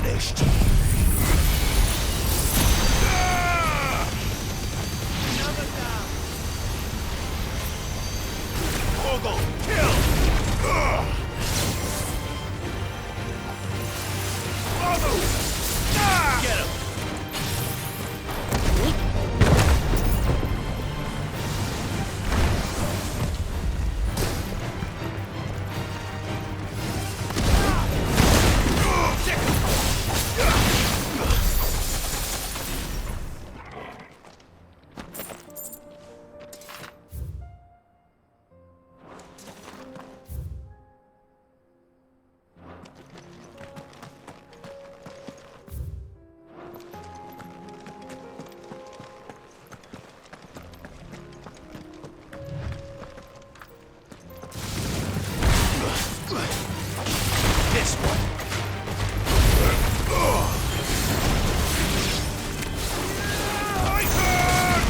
finished. Another down. Ogle, kill! Ogle! Get him! This one. My turn!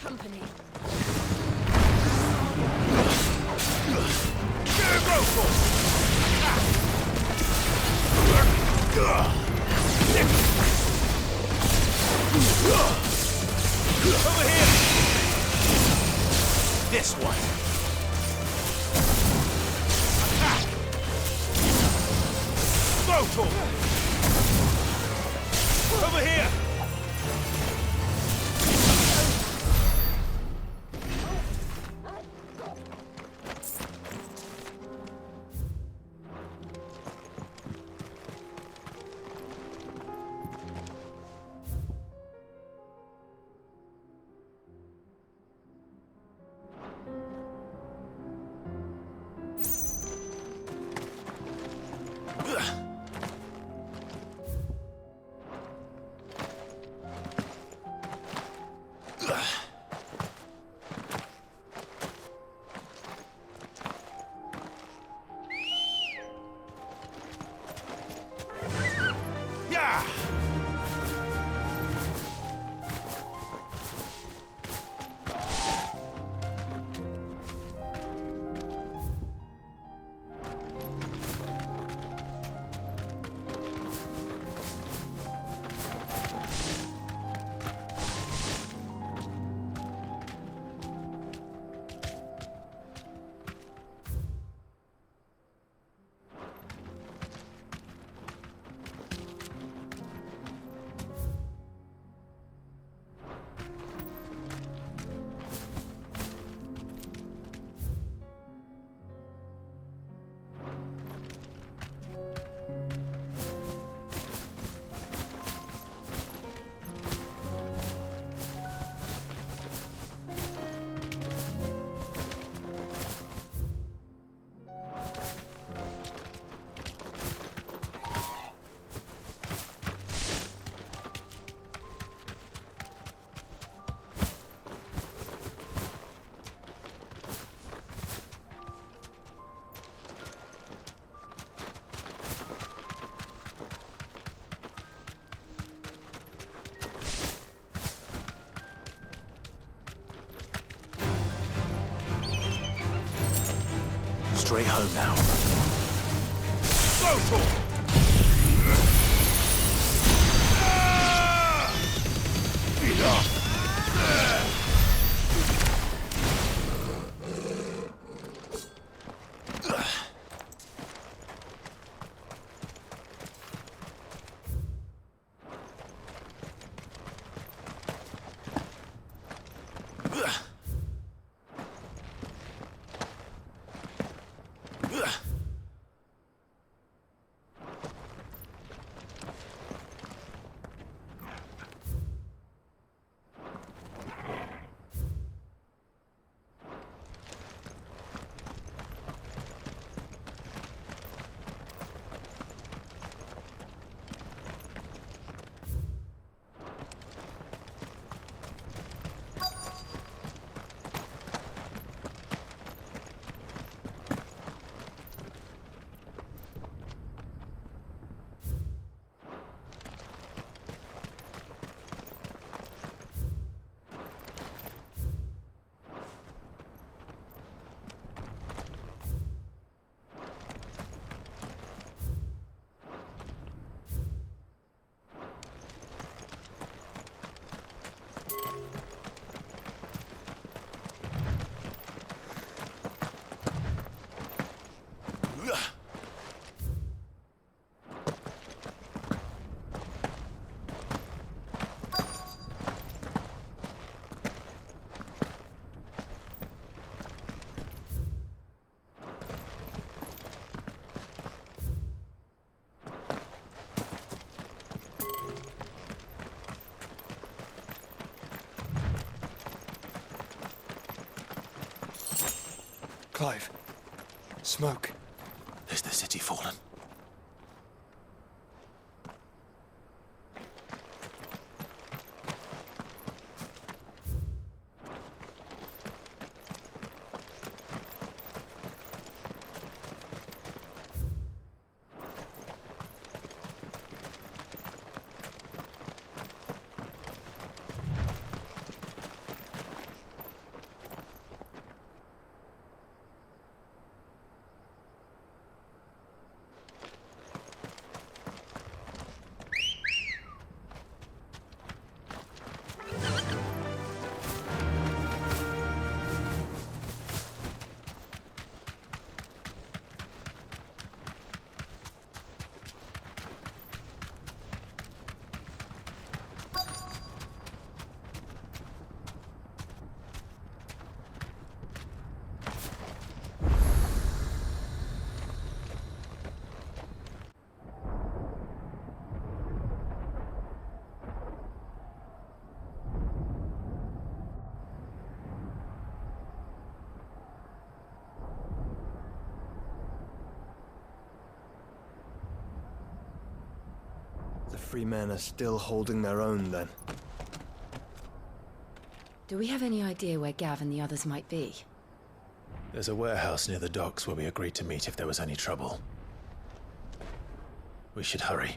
Company. Over here! This one. Attack! Brutal! Over here! Yeah! Straight home now. Brutal! Enough! Clive. Smoke. Is the city fallen? The free men are still holding their own, then. Do we have any idea where Gav and the others might be? There's a warehouse near the docks where we agreed to meet if there was any trouble. We should hurry.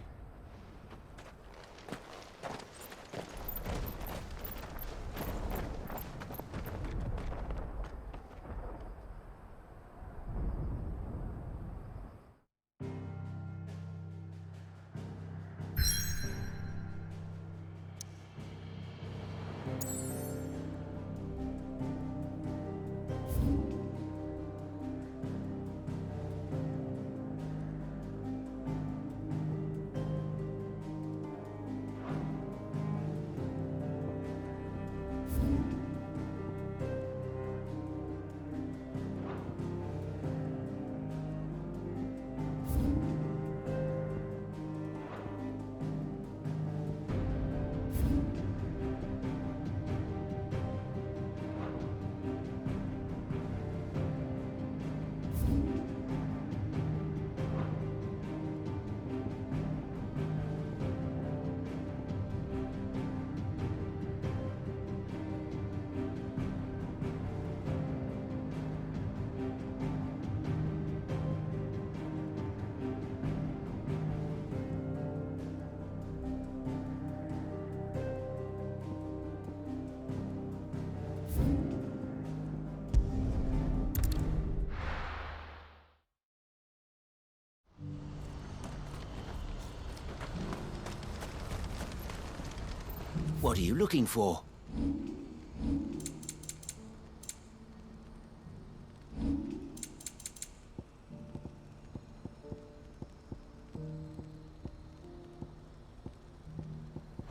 What are you looking for?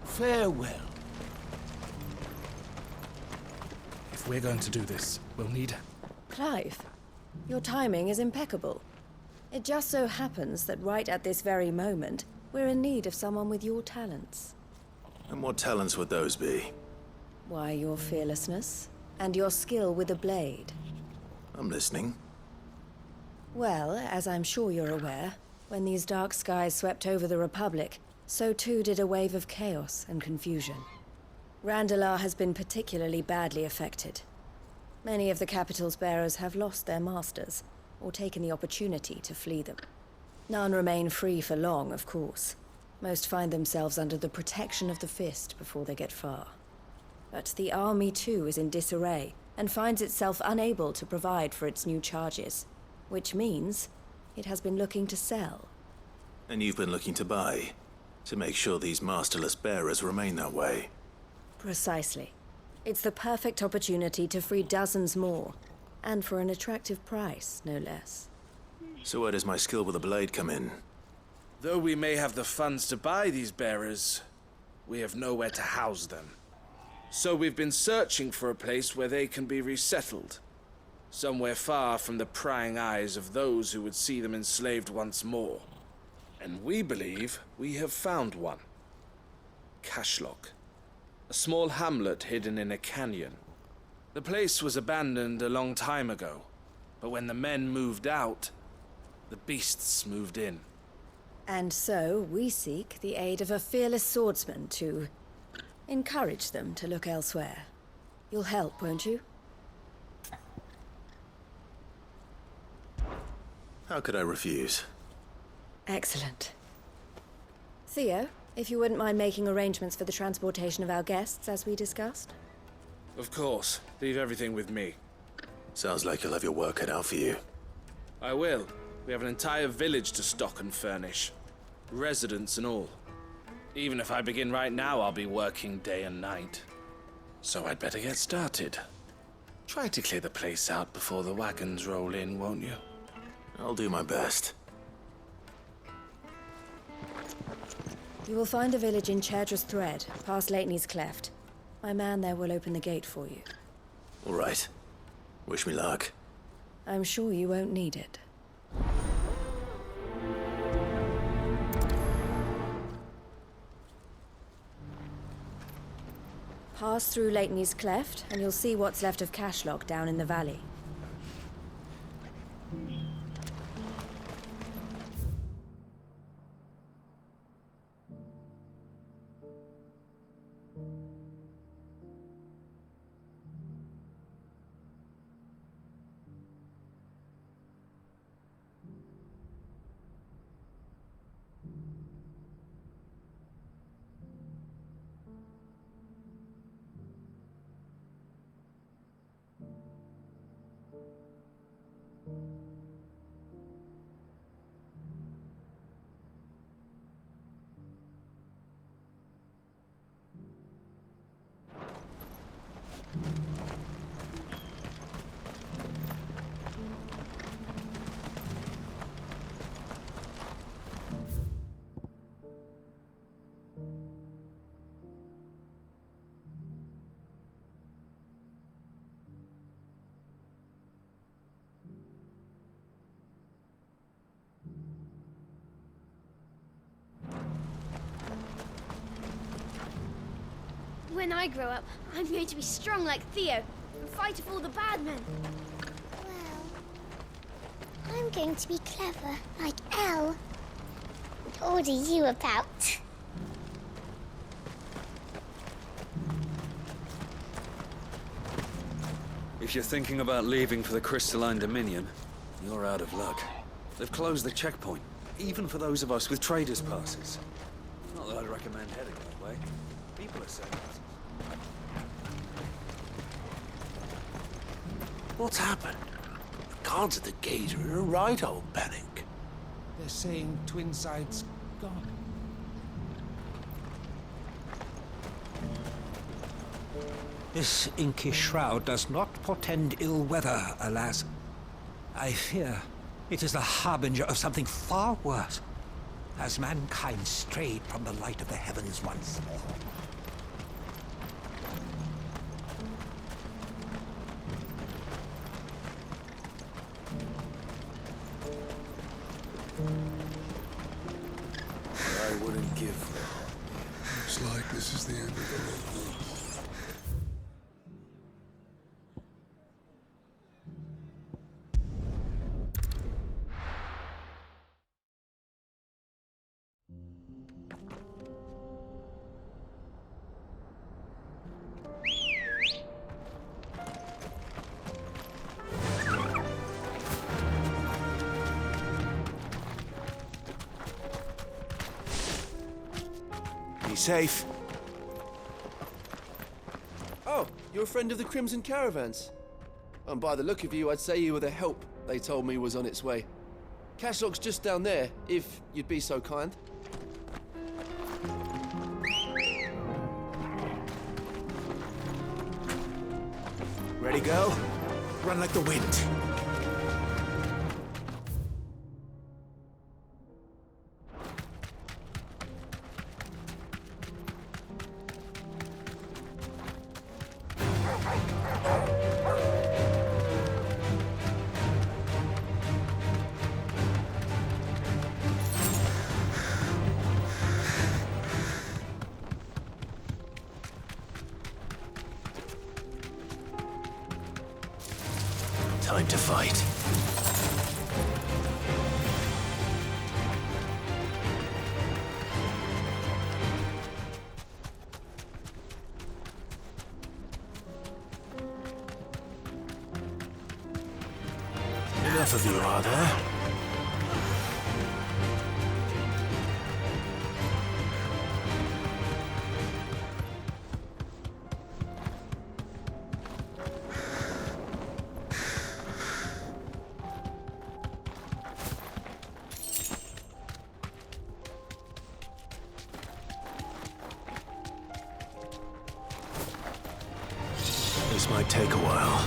Farewell. If we're going to do this, we'll need... Clive, your timing is impeccable. It just so happens that right at this very moment, we're in need of someone with your talents. And what talents would those be? Why, your fearlessness, and your skill with a blade. I'm listening. Well, as I'm sure you're aware, when these dark skies swept over the Republic, so too did a wave of chaos and confusion. Randalar has been particularly badly affected. Many of the capital's bearers have lost their masters, or taken the opportunity to flee them. None remain free for long, of course. Most find themselves under the protection of the Fist before they get far. But the army too is in disarray, and finds itself unable to provide for its new charges. Which means it has been looking to sell. And you've been looking to buy, to make sure these masterless bearers remain that way. Precisely. It's the perfect opportunity to free dozens more, and for an attractive price, no less. So where does my skill with a blade come in? Though we may have the funds to buy these bearers, we have nowhere to house them. So we've been searching for a place where they can be resettled. Somewhere far from the prying eyes of those who would see them enslaved once more. And we believe we have found one. Cashlock. A small hamlet hidden in a canyon. The place was abandoned a long time ago, But when the men moved out, the beasts moved in. And so we seek the aid of a fearless swordsman to encourage them to look elsewhere. You'll help, won't you? How could I refuse? Excellent. Theo, if you wouldn't mind making arrangements for the transportation of our guests, as we discussed. Of course. Leave everything with me. Sounds like you'll have your work cut out for you. I will. We have an entire village to stock and furnish. Residents and all. Even if I begin right now, I'll be working day and night. So I'd better get started. Try to clear the place out before the wagons roll in, won't you? I'll do my best. You will find a village in Chairdra's Thread, past Lateney's Cleft. My man there will open the gate for you. All right. Wish me luck. I'm sure you won't need it. Pass through Lateney's Cleft, and you'll see what's left of Cashlock down in the valley. When I grow up, I'm going to be strong like Theo and fight off all the bad men. Well, I'm going to be clever like Elle and order you about. If you're thinking about leaving for the Crystalline Dominion, you're out of luck. They've closed the checkpoint, even for those of us with traders' passes. Not that I'd recommend heading that way. People are saying it. What's happened? The guards at the gate are in a right old panic. They're saying Twinside's gone. This inky shroud does not portend ill weather, alas. I fear it is the harbinger of something far worse, as mankind strayed from the light of the heavens once more. I wouldn't give. Looks like this is the end of the road. Safe. Oh, you're a friend of the Crimson Caravans. And by the look of you, I'd say you were the help they told me was on its way. Cashlock's just down there, if you'd be so kind. Ready, go? Run like the wind. Time to fight. Enough of you, are there? This might take a while.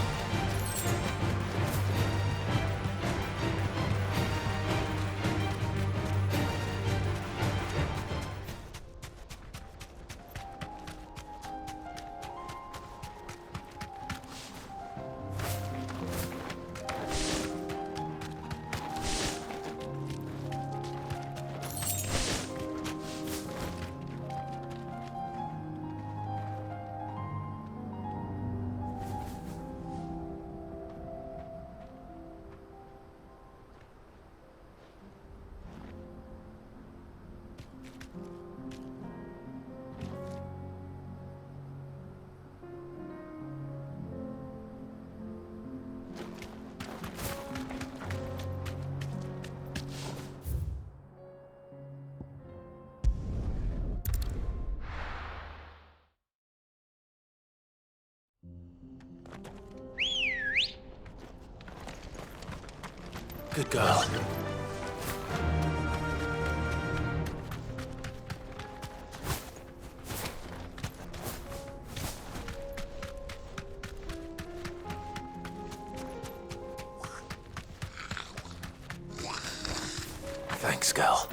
Good girl. Thanks, girl.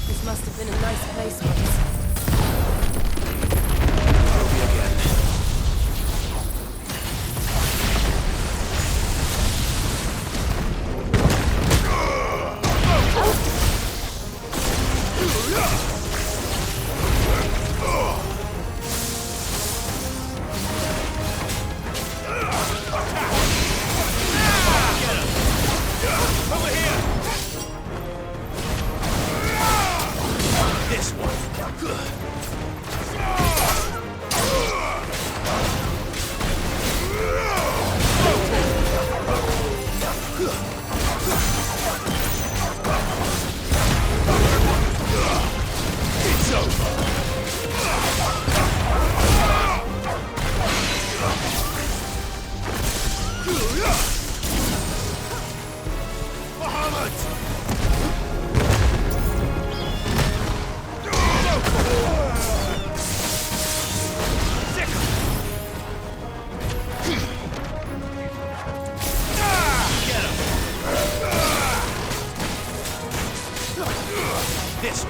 This must have been a nice place once. This one. It's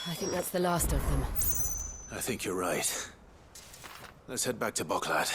I think that's the last of them. I think you're right. Let's head back to Boklad.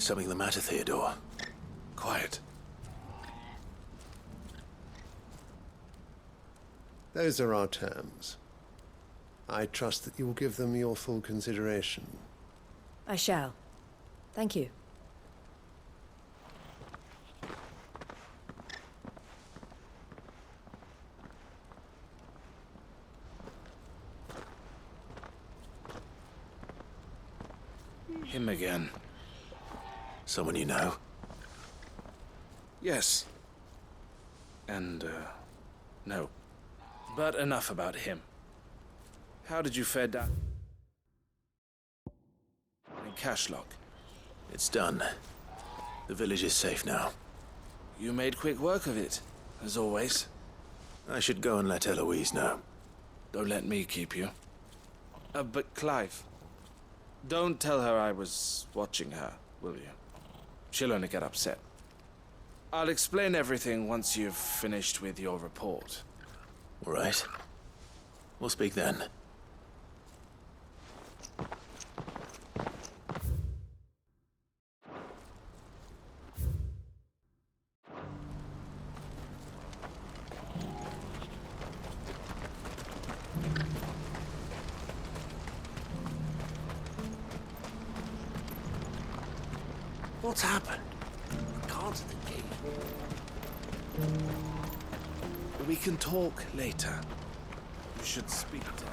Something the matter, Theodore? Quiet. Those are our terms. I trust that you will give them your full consideration. I shall. Thank you. Him again. Someone you know? Yes. And, no. But enough about him. How did you fare down in Cashlock? It's done. The village is safe now. You made quick work of it, as always. I should go and let Eloise know. Don't let me keep you. But Clive, don't tell her I was watching her, will you? She'll only get upset. I'll explain everything once you've finished with your report. All right. We'll speak then. What's happened? The guards at the gate. We can talk later. You should speak to her.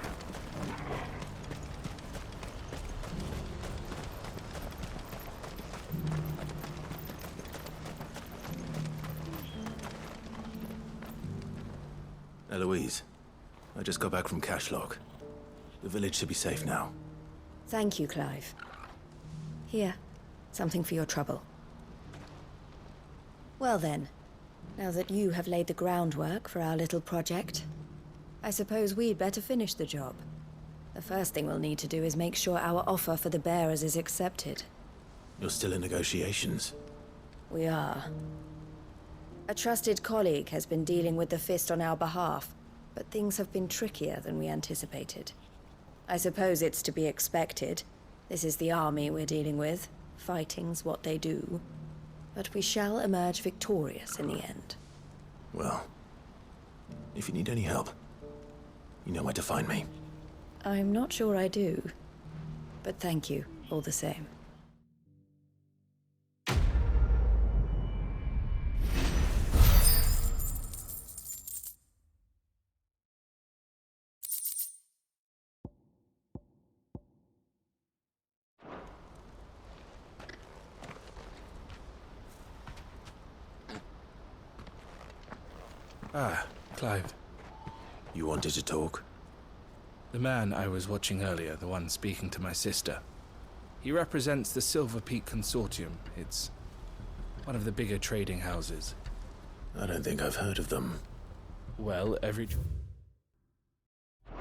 Eloise, I just got back from Cashlock. The village should be safe now. Thank you, Clive. Here, something for your trouble. Well then, now that you have laid the groundwork for our little project, I suppose we'd better finish the job. The first thing we'll need to do is make sure our offer for the bearers is accepted. You're still in negotiations? We are. A trusted colleague has been dealing with the Fist on our behalf, but things have been trickier than we anticipated. I suppose it's to be expected. This is the army we're dealing with. Fighting's what they do. But we shall emerge victorious in the end. Well, if you need any help, you know where to find me. I'm not sure I do. But thank you, all the same. Ah, Clive. You wanted to talk? The man I was watching earlier, the one speaking to my sister. He represents the Silver Peak Consortium. It's one of the bigger trading houses. I don't think I've heard of them. Well, every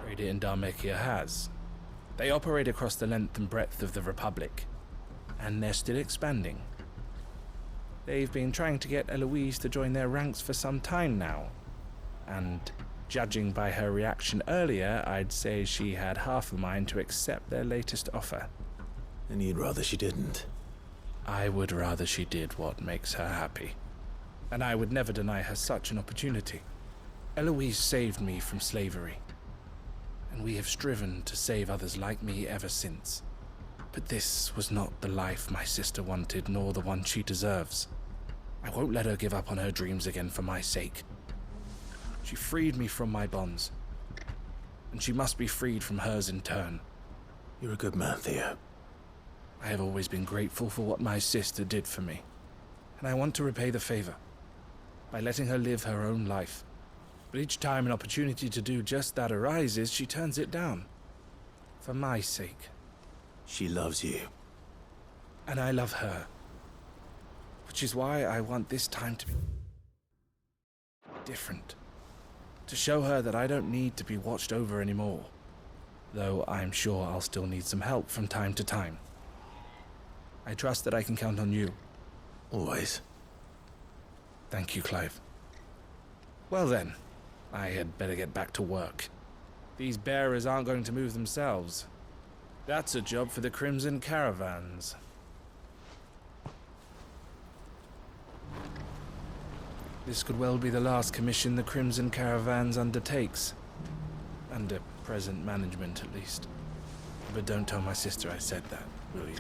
trader in Dharmekia has. They operate across the length and breadth of the Republic, and they're still expanding. They've been trying to get Eloise to join their ranks for some time now, and judging by her reaction earlier, I'd say she had half a mind to accept their latest offer. And you'd rather she didn't? I would rather she did what makes her happy. And I would never deny her such an opportunity. Eloise saved me from slavery, and we have striven to save others like me ever since. But this was not the life my sister wanted, nor the one she deserves. I won't let her give up on her dreams again for my sake. She freed me from my bonds, and she must be freed from hers in turn. You're a good man, Theo. I have always been grateful for what my sister did for me, and I want to repay the favor by letting her live her own life, But each time an opportunity to do just that arises, she turns it down. For my sake. She loves you. And I love her. Which is why I want this time to be different. To show her that I don't need to be watched over anymore. Though I'm sure I'll still need some help from time to time. I trust that I can count on you. Always. Thank you, Clive. Well then, I had better get back to work. These bearers aren't going to move themselves. That's a job for the Crimson Caravans. This could well be the last commission the Crimson Caravans undertakes. Under present management, at least. But don't tell my sister I said that, will you?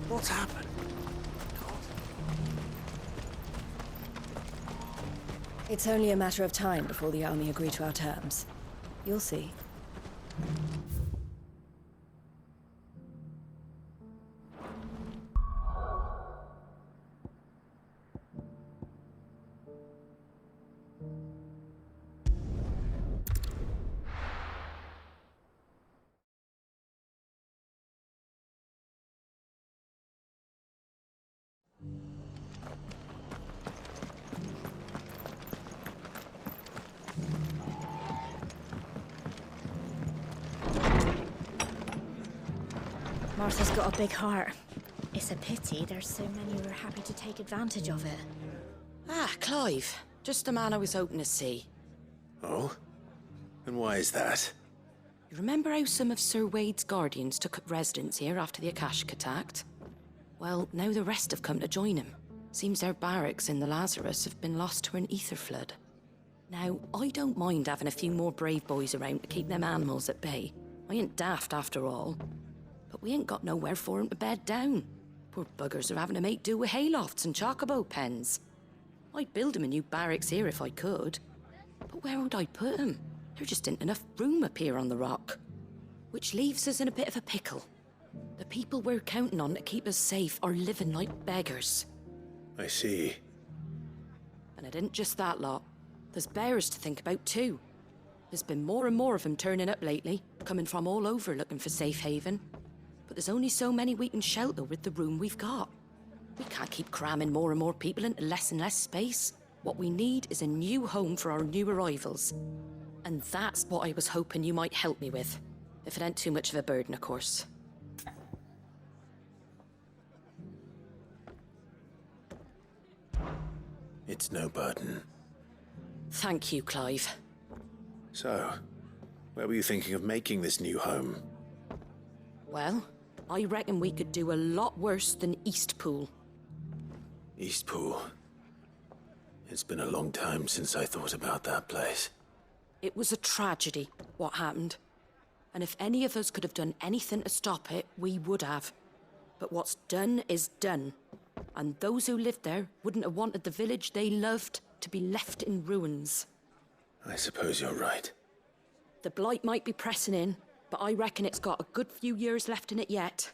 What's happened? It's only a matter of time before the army agree to our terms. You'll see. Martha's got a big heart. It's a pity there's so many who are happy to take advantage of it. Ah, Clive. Just the man I was hoping to see. Oh? And why is that? You remember how some of Sir Wade's guardians took up residence here after the Akashic attacked? Well, now the rest have come to join him. Seems their barracks in the Lazarus have been lost to an ether flood. Now, I don't mind having a few more brave boys around to keep them animals at bay. I ain't daft after all. But we ain't got nowhere for 'em to bed down. Poor buggers are having to make do with haylofts and chocobo pens. I'd build 'em a new barracks here if I could. But where would I put 'em? There just ain't enough room up here on the rock. Which leaves us in a bit of a pickle. The people we're counting on to keep us safe are living like beggars. I see. And it ain't just that lot. There's bearers to think about too. There's been more and more of them turning up lately, coming from all over looking for safe haven. But there's only so many we can shelter with the room we've got. We can't keep cramming more and more people into less and less space. What we need is a new home for our new arrivals. And that's what I was hoping you might help me with. If it ain't too much of a burden, of course. It's no burden. Thank you, Clive. So, where were you thinking of making this new home? Well, I reckon we could do a lot worse than Eastpool. Eastpool. It's been a long time since I thought about that place. It was a tragedy, what happened. And if any of us could have done anything to stop it, we would have. But what's done is done. And those who lived there wouldn't have wanted the village they loved to be left in ruins. I suppose you're right. The blight might be pressing in, but I reckon it's got a good few years left in it yet.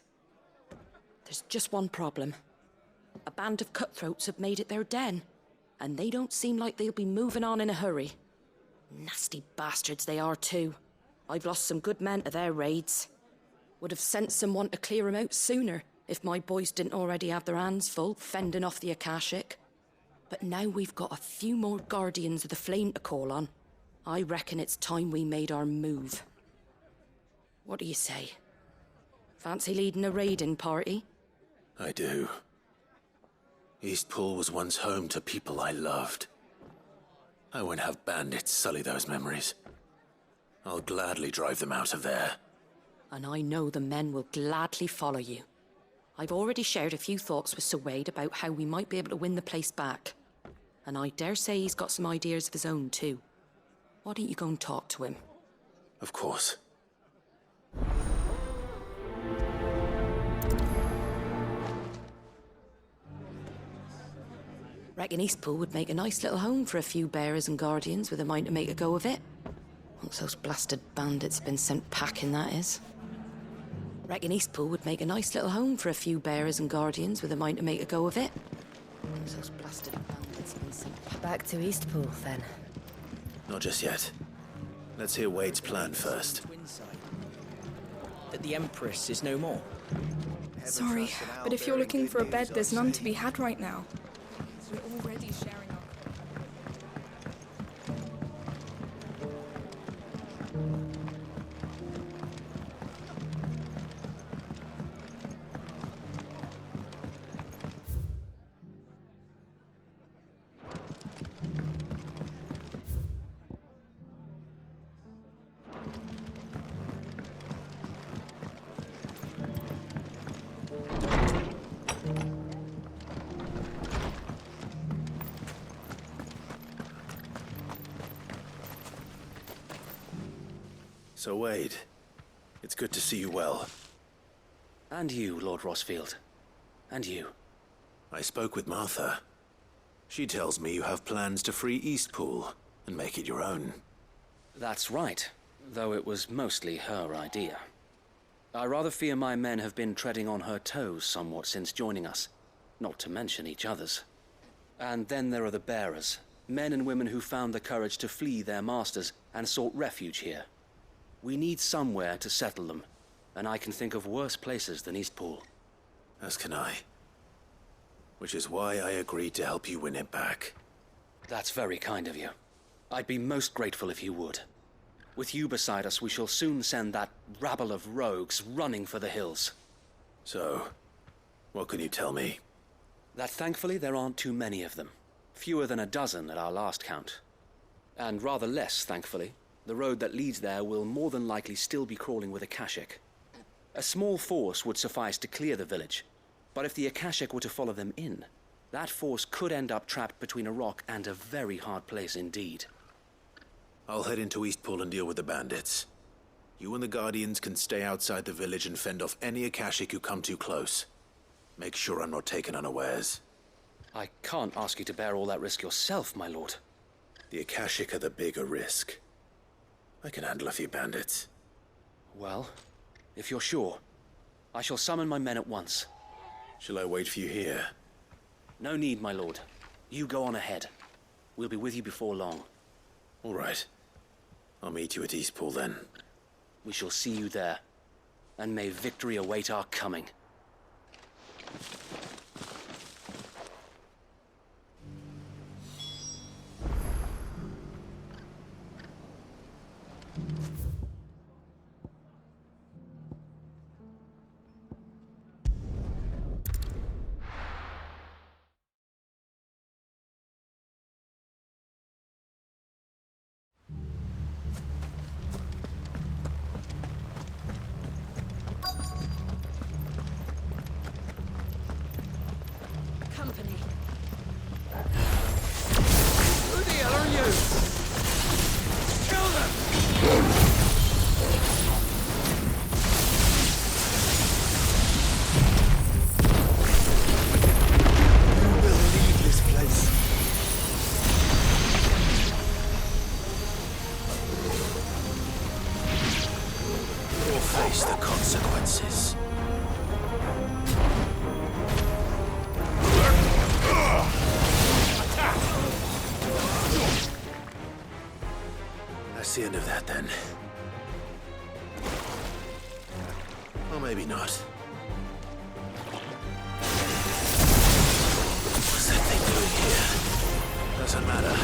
There's just one problem. A band of cutthroats have made it their den, and they don't seem like they'll be moving on in a hurry. Nasty bastards they are too. I've lost some good men to their raids. Would have sent someone to clear 'em out sooner if my boys didn't already have their hands full fending off the Akashic. But now we've got a few more guardians of the flame to call on. I reckon it's time we made our move. What do you say? Fancy leading a raiding party? I do. Eastpool was once home to people I loved. I won't have bandits sully those memories. I'll gladly drive them out of there. And I know the men will gladly follow you. I've already shared a few thoughts with Sir Wade about how we might be able to win the place back. And I dare say he's got some ideas of his own too. Why don't you go and talk to him? Of course. Reckon Eastpool would make a nice little home for a few bearers and guardians with a mind to make a go of it. Once those blasted bandits have been sent packing, that is. Reckon Eastpool would make a nice little home for a few bearers and guardians with a mind to make a go of it. suppose those blasted bandits have been sent Back to Eastpool, then. Not just yet. Let's hear Wade's plan first. That the Empress is no more. Sorry, but if you're looking for a bed, there's none to be had right now. We're already sharing our... So, Wade, it's good to see you well. And you, Lord Rossfield. And you. I spoke with Martha. She tells me you have plans to free Eastpool and make it your own. That's right, though it was mostly her idea. I rather fear my men have been treading on her toes somewhat since joining us, not to mention each other's. And then there are the bearers, men and women who found the courage to flee their masters and sought refuge here. We need somewhere to settle them, and I can think of worse places than Eastpool. As can I. Which is why I agreed to help you win it back. That's very kind of you. I'd be most grateful if you would. With you beside us, we shall soon send that rabble of rogues running for the hills. So, what can you tell me? That thankfully there aren't too many of them. Fewer than a dozen at our last count. And rather less, thankfully. The road that leads there will more than likely still be crawling with Akashic. A small force would suffice to clear the village, but if the Akashic were to follow them in, that force could end up trapped between a rock and a very hard place indeed. I'll head into Eastpool and deal with the bandits. You and the Guardians can stay outside the village and fend off any Akashic who come too close. Make sure I'm not taken unawares. I can't ask you to bear all that risk yourself, my lord. The Akashic are the bigger risk. I can handle a few bandits. Well, if you're sure, I shall summon my men at once. Shall I wait for you here? No need, my lord. You go on ahead. We'll be with you before long. All right. I'll meet you at Eastpool then. We shall see you there. And may victory await our coming. Company. Who the hell are you? Kill them! You will leave this place. Or face the consequences. That's the end of that, then. Or maybe not. What's that thing doing here? Doesn't matter.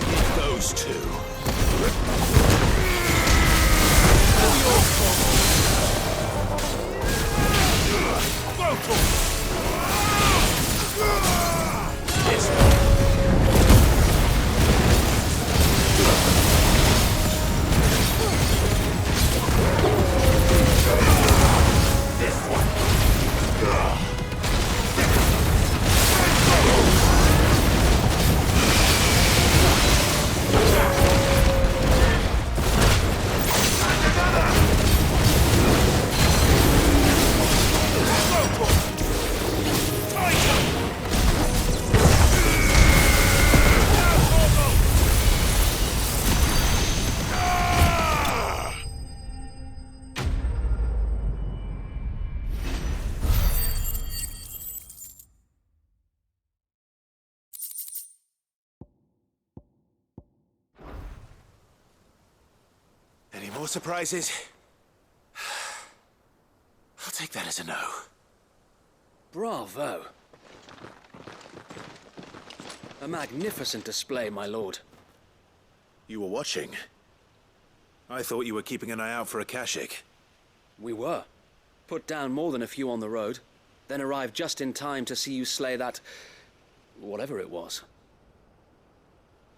It goes too. more surprises? I'll take that as a no. Bravo. A magnificent display, my lord. You were watching? I thought you were keeping an eye out for a Kashik. We were. Put down more than a few on the road, then arrived just in time to see you slay that... whatever it was.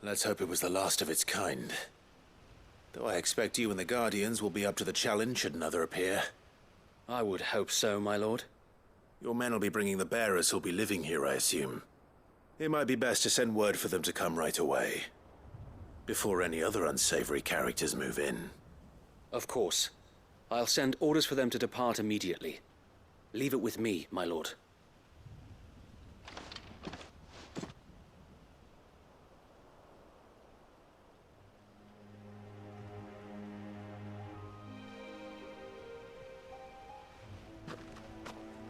Let's hope it was the last of its kind. Though I expect you and the Guardians will be up to the challenge should another appear. I would hope so, my lord. Your men will be bringing the bearers who'll be living here, I assume. It might be best to send word for them to come right away, before any other unsavory characters move in. Of course. I'll send orders for them to depart immediately. Leave it with me, my lord.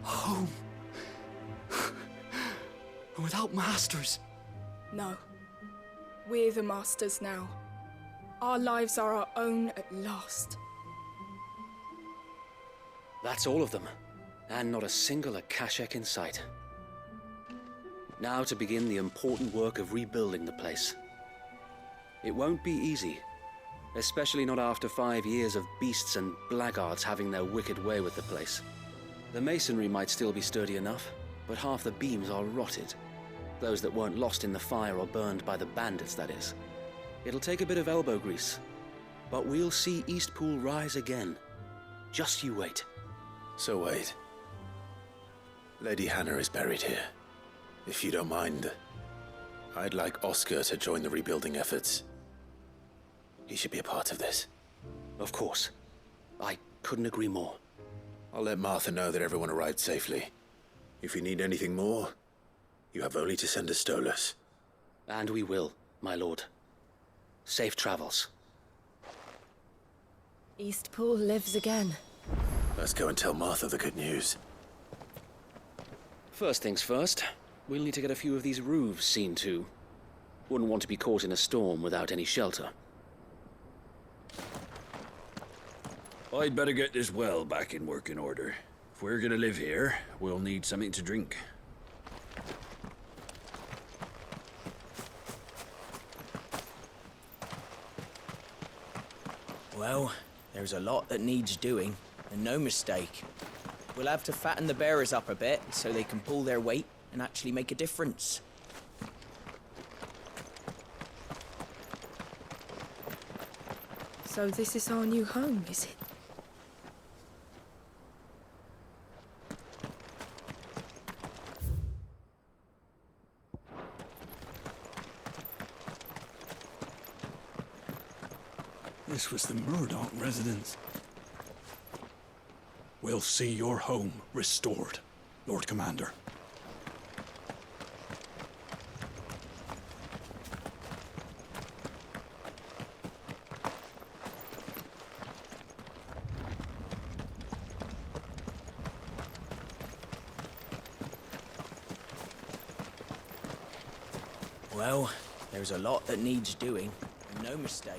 Home. Without masters. No. We're the masters now. Our lives are our own at last. That's all of them. And not a single Akashek in sight. Now to begin the important work of rebuilding the place. It won't be easy. Especially not after 5 years of beasts and blackguards having their wicked way with the place. The masonry might still be sturdy enough, but half the beams are rotted. Those that weren't lost in the fire or burned by the bandits, that is. It'll take a bit of elbow grease, but we'll see Eastpool rise again. Just you wait. So wait. Lady Hannah is buried here. If you don't mind, I'd like Oscar to join the rebuilding efforts. He should be a part of this. Of course. I couldn't agree more. I'll let Martha know that everyone arrived safely. If you need anything more, you have only to send a Stolas. And we will, my lord. Safe travels. Eastpool lives again. Let's go and tell Martha the good news. First things first, we'll need to get a few of these roofs seen to. Wouldn't want to be caught in a storm without any shelter. I'd better get this well back in working order. If we're gonna live here, we'll need something to drink. Well, there's a lot that needs doing, and no mistake. We'll have to fatten the bearers up a bit so they can pull their weight and actually make a difference. So this is our new home, is it? This was the Murdoch residence. We'll see your home restored, Lord Commander. Well, there's a lot that needs doing, and no mistake.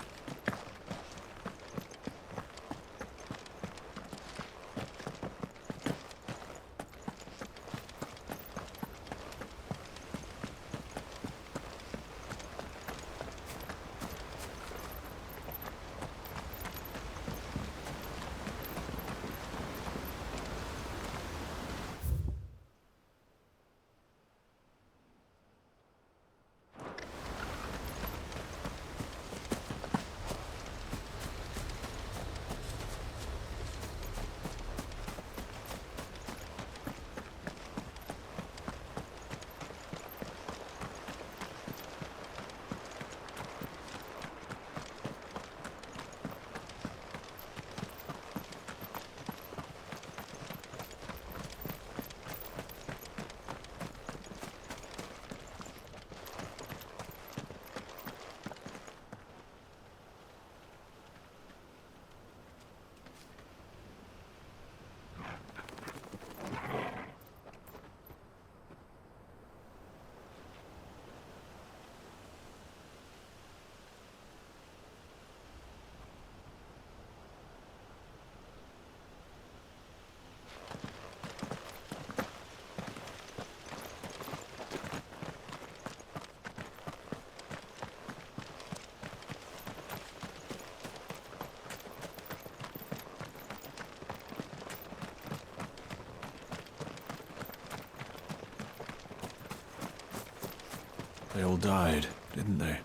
They all died, didn't they?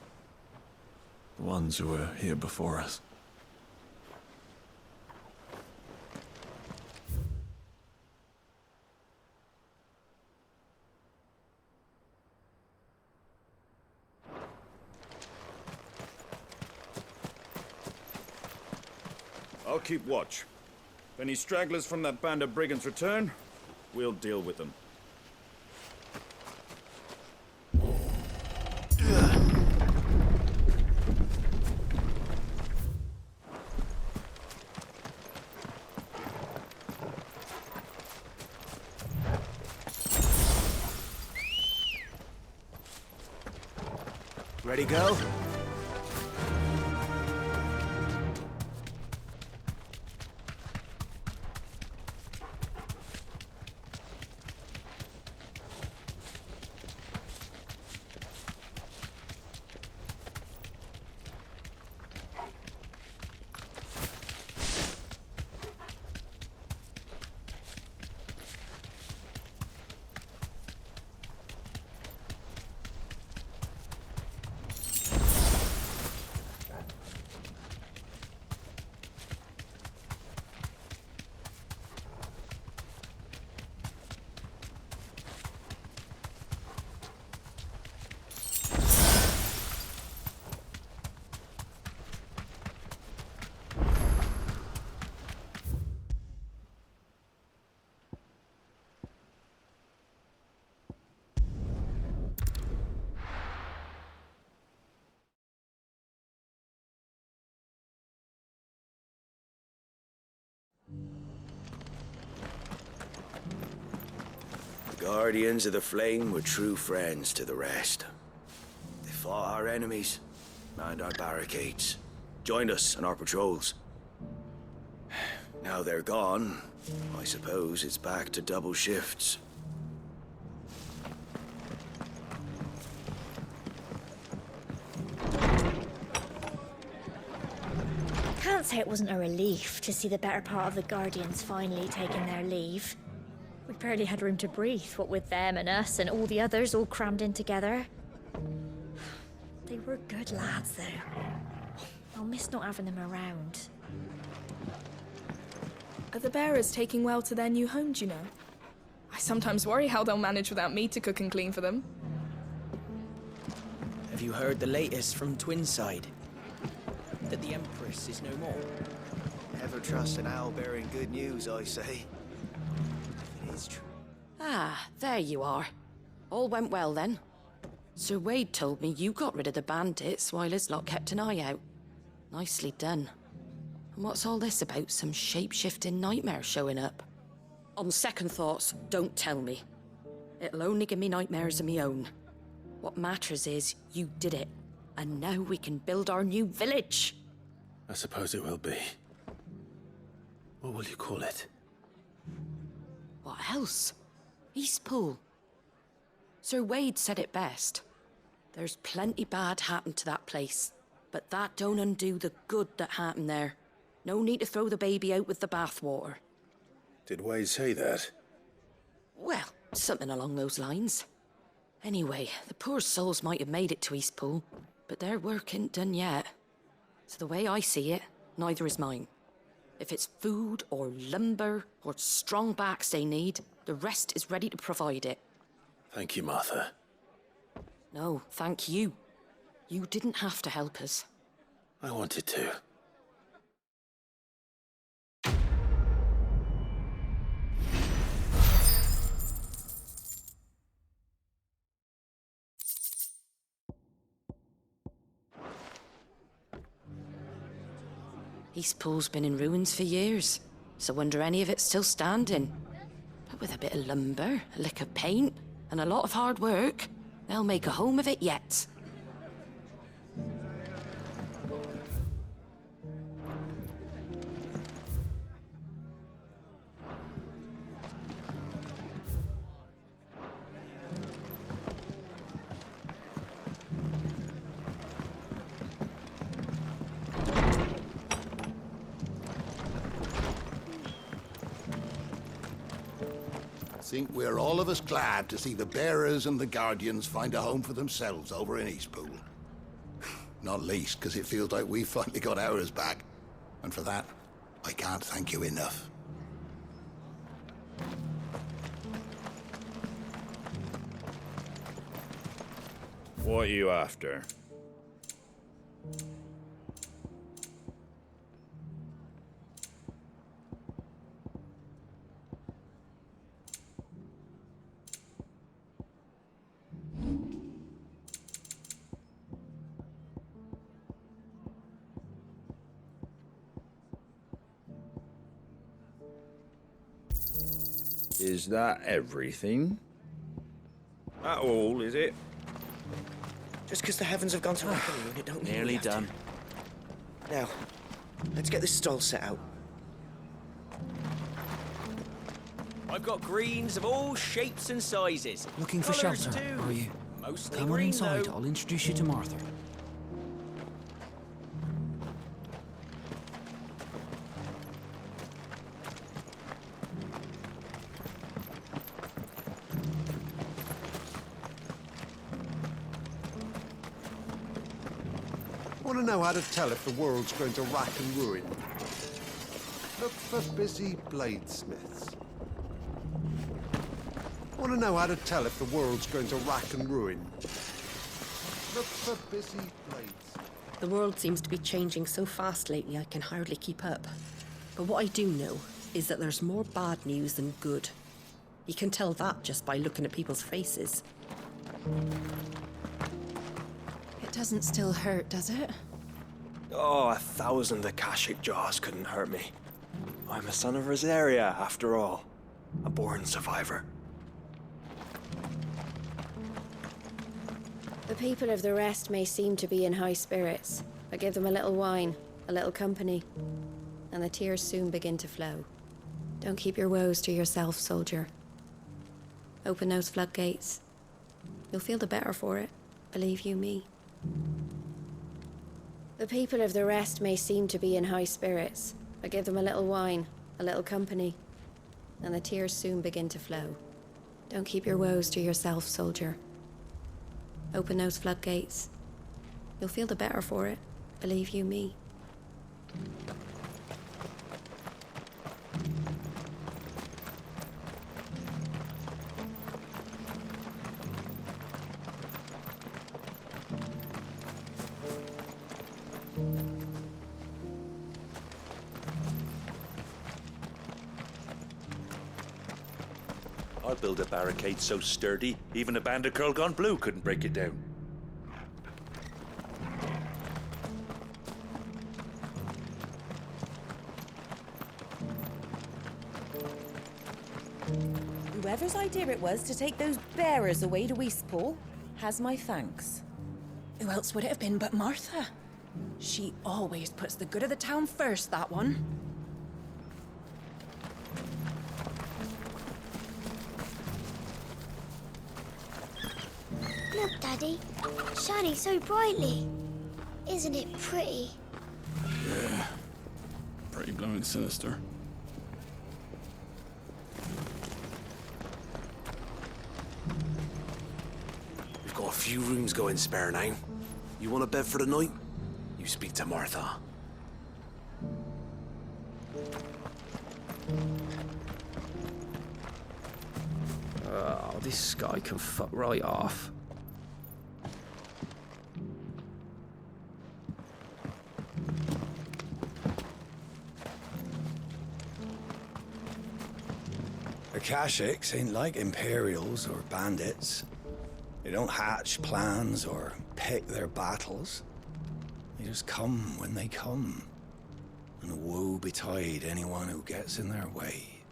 The ones who were here before us. I'll keep watch. If any stragglers from that band of brigands return, we'll deal with them. Ready, go? The Guardians of the Flame were true friends to the rest. They fought our enemies, manned our barricades, joined us on our patrols. Now they're gone, I suppose it's back to double shifts. Can't say it wasn't a relief to see the better part of the Guardians finally taking their leave. We barely had room to breathe, what with them and us and all the others all crammed in together. They were good lads, though. I'll miss not having them around. Are the bearers taking well to their new home, do you know? I sometimes worry how they'll manage without me to cook and clean for them. Have you heard the latest from Twinside? That the Empress is no more? Never trust an owl bearing good news, I say. It is true. Ah, there you are. All went well then. Sir Wade told me you got rid of the bandits while his lot kept an eye out. Nicely done. And what's all this about some shape-shifting nightmare showing up? On second thoughts, don't tell me. It'll only give me nightmares of me own. What matters is you did it. And now we can build our new village. I suppose it will be. What will you call it? What else? Eastpool. Sir Wade said it best. There's plenty bad happened to that place, but that don't undo the good that happened there. No need to throw the baby out with the bathwater. Did Wade say that? Well, something along those lines. Anyway, the poor souls might have made it to Eastpool, but their work ain't done yet. So the way I see it, neither is mine. If it's food or lumber or strong backs they need, the rest is ready to provide it. Thank you, Martha. No, thank you. You didn't have to help us. I wanted to. Eastpool's been in ruins for years, so wonder any of it's still standing. But with a bit of lumber, a lick of paint, and a lot of hard work, they'll make a home of it yet. think we're all of us glad to see the bearers and the guardians find a home for themselves over in Eastpool. Not least because it feels like we finally got ours back. And for that, I can't thank you enough. What are you after? Is that everything? That all, is it? Just because the heavens have gone to reckoning, it don't mean Nearly we have done. to. Now, let's get this stall set out. I've got greens of all shapes and sizes. Looking for Colours shelter, too. are you? Mostly Come on green, inside, though. I'll introduce you to Martha. Want to know how to tell if the world's going to rack and ruin? Look for busy bladesmiths. Want to know how to tell if the world's going to rack and ruin? Look for busy blades. The world seems to be changing so fast lately I can hardly keep up. But what I do know is that there's more bad news than good. You can tell that just by looking at people's faces. It doesn't still hurt, does it? Oh, 1,000 Akashic jaws couldn't hurt me. I'm a son of Rosaria, after all. A born survivor. The people of the rest may seem to be in high spirits, but give them a little wine, a little company, and the tears soon begin to flow. Don't keep your woes to yourself, soldier. Open those floodgates. You'll feel the better for it, believe you me. The people of the rest may seem to be in high spirits, but give them a little wine, a little company, and the tears soon begin to flow. Don't keep your woes to yourself, soldier. Open those floodgates. You'll feel the better for it, believe you me. I'll build a barricade so sturdy, even a band of Curl Gone Blue couldn't break it down. Whoever's idea it was to take those bearers away to Eastpool has my thanks. Who else would it have been but Martha? She always puts the good of the town first, that one. Look, Daddy. Shining so brightly. Isn't it pretty? Yeah. Pretty blooming sinister. We've got a few rooms going spare now. You want a bed for the night? You speak to Martha. Oh, this guy can fuck right off. Akashics ain't like Imperials or bandits. They don't hatch plans or pick their battles. They just come when they come. And woe betide anyone who gets in their way.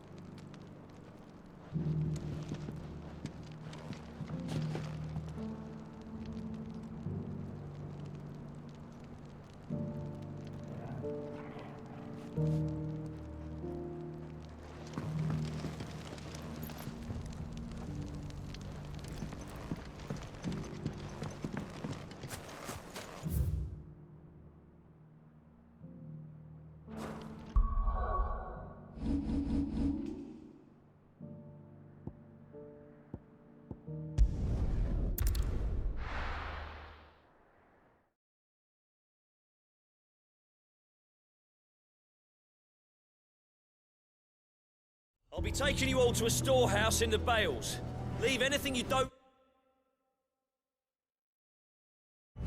I'll be taking you all to a storehouse in the Bales. Leave anything you don't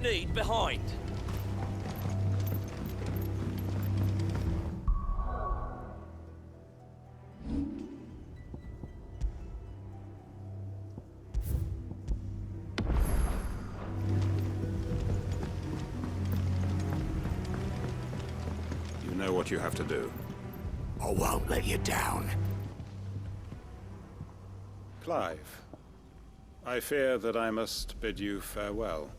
need behind. You know what you have to do. I won't let you down. Clive, I fear that I must bid you farewell.